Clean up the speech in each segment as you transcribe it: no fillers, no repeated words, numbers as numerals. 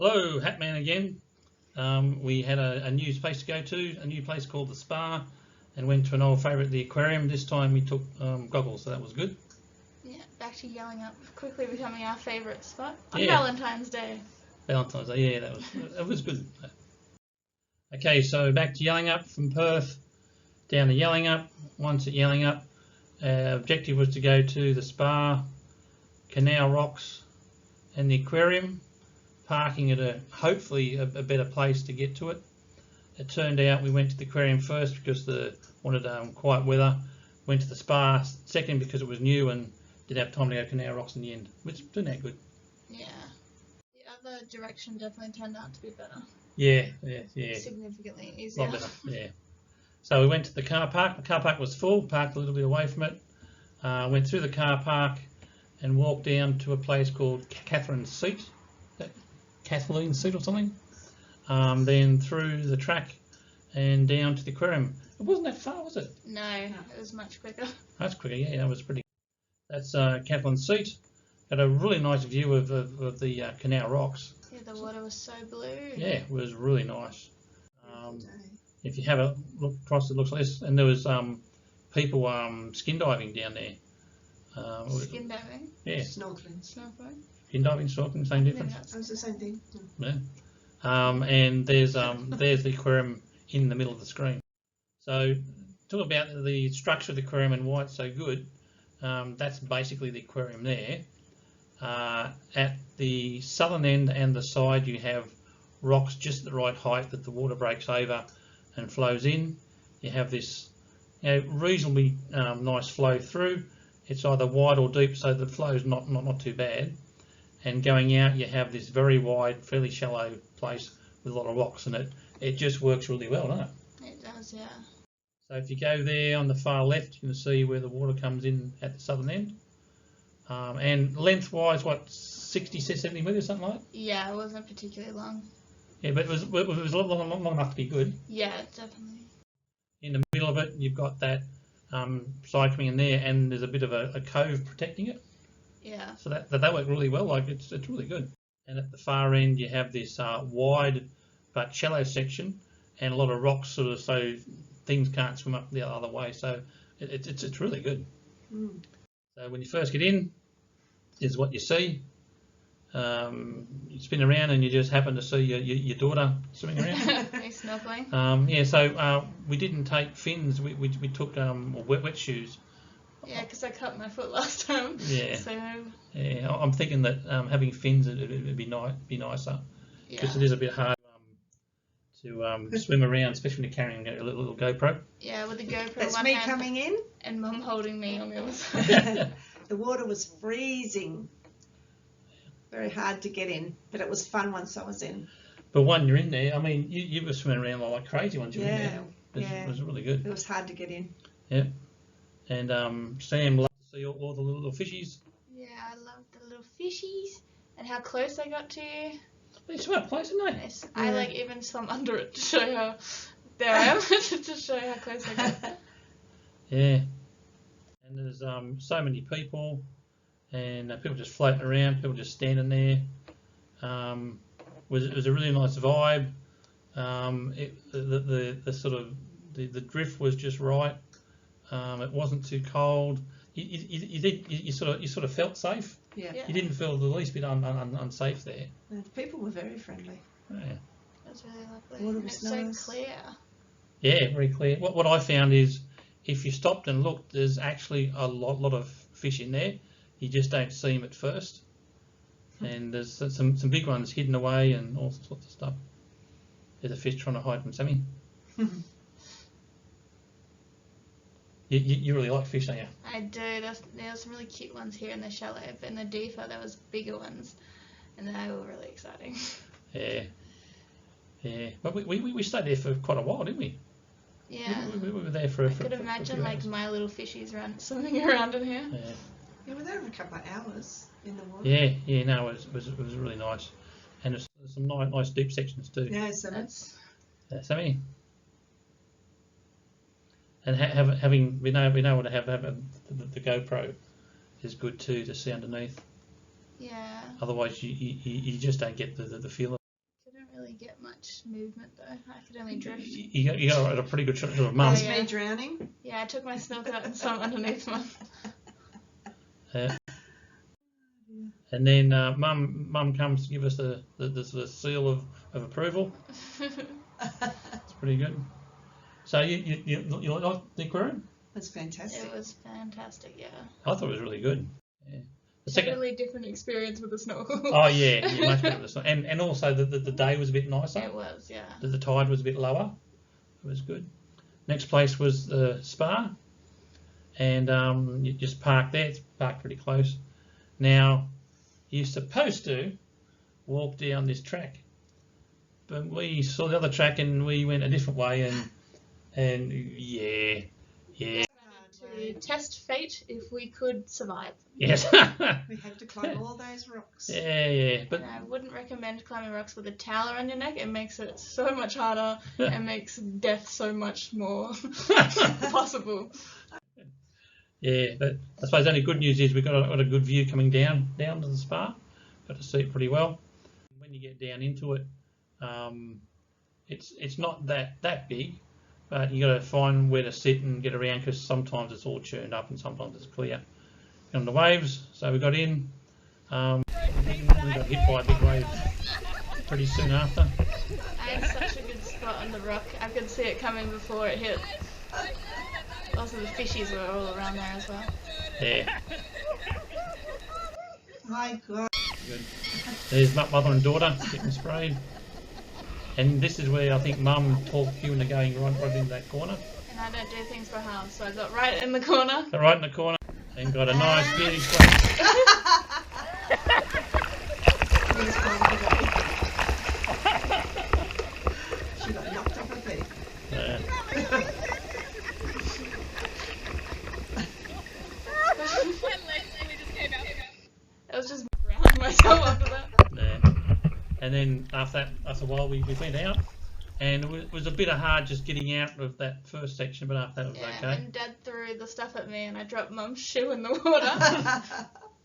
Hello, Hatman again. We had a new place to go to, a new place called The Spa, and went to an old favourite, the Aquarium. This time we took goggles, so that was good. Yeah, back to Yallingup, quickly becoming our favourite spot on Yeah. Valentine's Day. Valentine's Day, yeah, that was good. Okay, so back to Yallingup from Perth, down to Yallingup. Once at Yallingup, our objective was to go to the Spa, Canal Rocks, and the Aquarium. Parking at hopefully a better place to get to it. It turned out we went to the Aquarium first because wanted quiet weather. Went to the Spa second because it was new and didn't have time to go Canal Rocks in the end, which turned out good. Yeah, the other direction definitely turned out to be better. Yeah. Significantly easier. A lot better, yeah. So we went to the car park. The car park was full, parked a little bit away from it. Went through the car park and walked down to a place called Catherine's Seat. Kathleen Seat or something. Then through the track and down to the Aquarium. It wasn't that far, was it? No, it was much quicker. That's quicker, yeah, that was pretty. That's Kathleen's Seat. Had a really nice view of the Canal Rocks. Yeah, the water was so blue. Yeah, it was really nice. If you have a look across, it looks like this. And there was people skin diving down there. Skin diving? Yeah. Snorkeling. Skin diving, snorkeling, same difference. It's the same thing. Yeah. And there's the aquarium in the middle of the screen. So talk about the structure of the aquarium and why it's so good. That's basically the aquarium there. At the southern end and the side you have rocks just at the right height that the water breaks over and flows in. You have this reasonably nice flow through. It's either wide or deep, so the flow is not too bad. And going out you have this very wide, fairly shallow place with a lot of rocks in it. It just works really well, doesn't it? It does, yeah. So if you go there on the far left, you can see where the water comes in at the southern end. And lengthwise, what, 60, 70 metres, something like that? Yeah, it wasn't particularly long. Yeah, but it was long enough to be good. Yeah, definitely. In the middle of it, you've got that side coming in there, and there's a bit of a cove protecting it. Yeah. So that worked really well. Like it's really good. And at the far end, you have this wide but shallow section, and a lot of rocks, sort of, so things can't swim up the other way. So it's really good. Mm. So when you first get in, is what you see. You spin around and you just happen to see your daughter swimming around. He's snorkeling. Yeah, so we didn't take fins. We took wet shoes. Yeah, because I cut my foot last time. Yeah. So. Yeah, I'm thinking that having fins would be nicer, because it is a bit hard to swim around, especially when you're carrying a little GoPro. Yeah, with the GoPro. That's one me hand coming in. and Mum holding me on the other side. The water was freezing. Very hard to get in, but it was fun once I was in. But when you're in there, I mean, you were swimming around like crazy once you were in there. It was really good. It was hard to get in. Yeah. And Sam loved to see all the little fishies. Yeah, I loved the little fishies and how close they got to you. They swim up close, didn't they? Yes, I even swam under it to show how there I am to show how close I got. Yeah. And there's so many people, and people just floating around, people just standing there. It was a really nice vibe. The sort of the drift was just right. It wasn't too cold. You sort of felt safe. Yeah. You didn't feel the least bit unsafe there. The people were very friendly. Yeah. It was really lovely. Water was nice. So clear. Yeah, very clear. What I found is, if you stopped and looked, there's actually a lot of fish in there. You just don't see them at first. And there's some big ones hidden away and all sorts of stuff. There's a fish trying to hide from Sammy. You really like fish, don't you? I do. There were some really cute ones here in the shallow, but in the deeper there was bigger ones, and they were really exciting. Yeah. Yeah. But we stayed there for quite a while, didn't we? Yeah. We were there for. I could imagine like my little fishies swimming around in here. Yeah. Yeah, we were there for a couple of hours in the water. Yeah. No, it was really nice, and there's some nice deep sections too. Yeah, so That's. Sammy. And having been able to have the GoPro is good too, to see underneath. Yeah. Otherwise, you just don't get the feel of it. get much movement though. I could only drift. You got a pretty good shot of Mum. That's yeah. me drowning. Yeah, I took my snorkel out and swam underneath one. Yeah. And then Mum comes to give us the seal of approval. It's pretty good. So you like the aquarium? That's fantastic. It was fantastic, yeah. I thought it was really good. Yeah. The It's a second. really different experience with the snorkel. Oh yeah, much better. And also the day was a bit nicer. It was, yeah. The tide was a bit lower. It was good. Next place was the spa, and you just park there. It's parked pretty close. Now you're supposed to walk down this track, but we saw the other track and we went a different way, and yeah. To test fate if we could survive. Yes. We had to climb all those rocks. Yeah. But And I wouldn't recommend climbing rocks with a towel around your neck. It makes it so much harder and makes death so much more possible. yeah, but I suppose the only good news is we've got a good view coming down to the spa. Got to see it pretty well. When you get down into it, it's not that big, but you got to find where to sit and get around because sometimes it's all churned up and sometimes it's clear. On the waves, so we got in. We got hit by a big wave pretty soon after. I had such a good spot on the rock. I could see it coming before it hit. Also, the fishies were all around there as well. Yeah, My God. good. There's mother and daughter getting sprayed. And this is where I think Mum talked you into going right into that corner. And I don't do things for half, so I got right in the corner. Got right in the corner and got a nice beauty spray. She got knocked off her feet. Yeah. I was just grounding myself after that. Yeah. And then after a while we went out, and it was a bit hard just getting out of that first section, but after that it was Yeah, okay. and Dad threw the stuff at me and I dropped Mum's shoe in the water.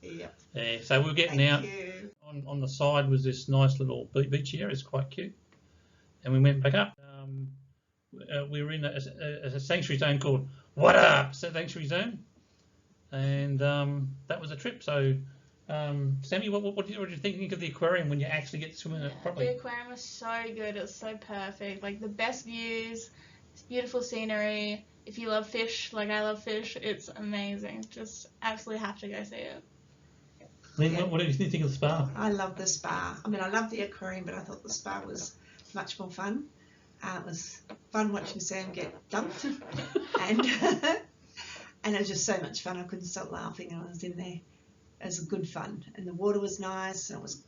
Yep. Yeah, so we're getting Thank out. you. On the side was this nice little beach area. It's quite cute. And we went back up. We were in a sanctuary zone called What Up Sanctuary Zone, and that was a trip. So, Sammy, what did you think of the aquarium when you actually get to swim in it properly? The aquarium was so good. It was so perfect. Like the best views, it's beautiful scenery. If you love fish, like I love fish, it's amazing. Just absolutely have to go see it. Lynn, what did you think of the spa? I love the spa. I mean, I love the aquarium, but I thought the spa was much more fun. It was fun watching Sam get dumped, and it was just so much fun. I couldn't stop laughing, and I was in there. It was good fun, and the water was nice. And it was,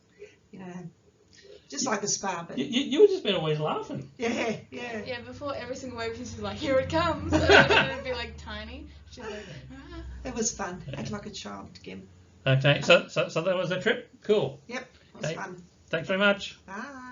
just like a spa. But You were just been always laughing. yeah. Yeah, before every single wave, she's like, "Here it comes," and then it'd be like tiny. She's like, "Ah." It was fun. Act like a child again. Okay, so that was a trip. Cool. Yep, it was Okay. fun. Thanks very much. Bye.